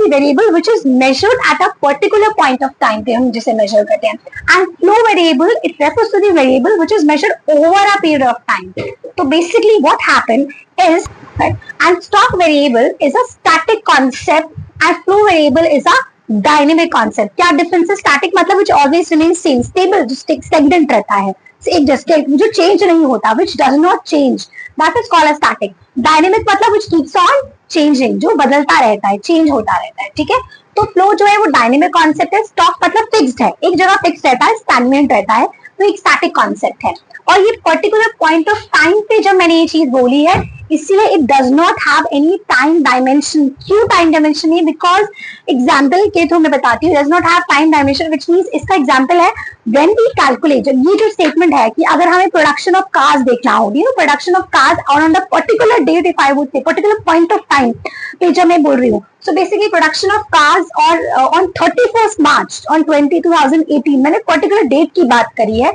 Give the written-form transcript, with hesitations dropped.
Variable which is measured at a particular point of time पे हम जिसे measure करते हैं. And flow variable it refers to the variable which is measured over a period of time. तो basically what happen is and stock variable is a static concept and flow variable is a dynamic concept. क्या difference है? Static मतलब which always remain same, stable, जो stagnant रहता है, एक जो change नहीं होता, which does not change, that is called a static. Dynamic मतलब विच कीप्स ऑन चेंजिंग, जो बदलता रहता है, चेंज होता रहता है. ठीक है, तो फ्लो जो है वो डायनेमिक कॉन्सेप्ट है. स्टॉक मतलब फिक्स्ड है, एक जगह फिक्स रहता है, स्टैग्नेंट रहता है, तो एक स्टैटिक कॉन्सेप्ट है. और ये पर्टिकुलर पॉइंट ऑफ टाइम पे जब मैंने ये चीज बोली है, इसलिए it does not have any time dimension. क्यों टाइम डायमेंशन है? बिकॉज एग्जाम्पल के थ्रू मैं बताती हूँ, does not have time dimension, which means इसका एग्जाम्पल है व्हेन वी कैलकुलेट. ये जो स्टेटमेंट है कि अगर हमें प्रोडक्शन ऑफ कार्स देखना होगी, production of cars on the particular date, if I would say particular point of time पे जब मैं बोल रही हूँ, so basically production of cars और ऑन 31st March ऑन 2018, मैंने पर्टिकुलर डेट की बात करी है.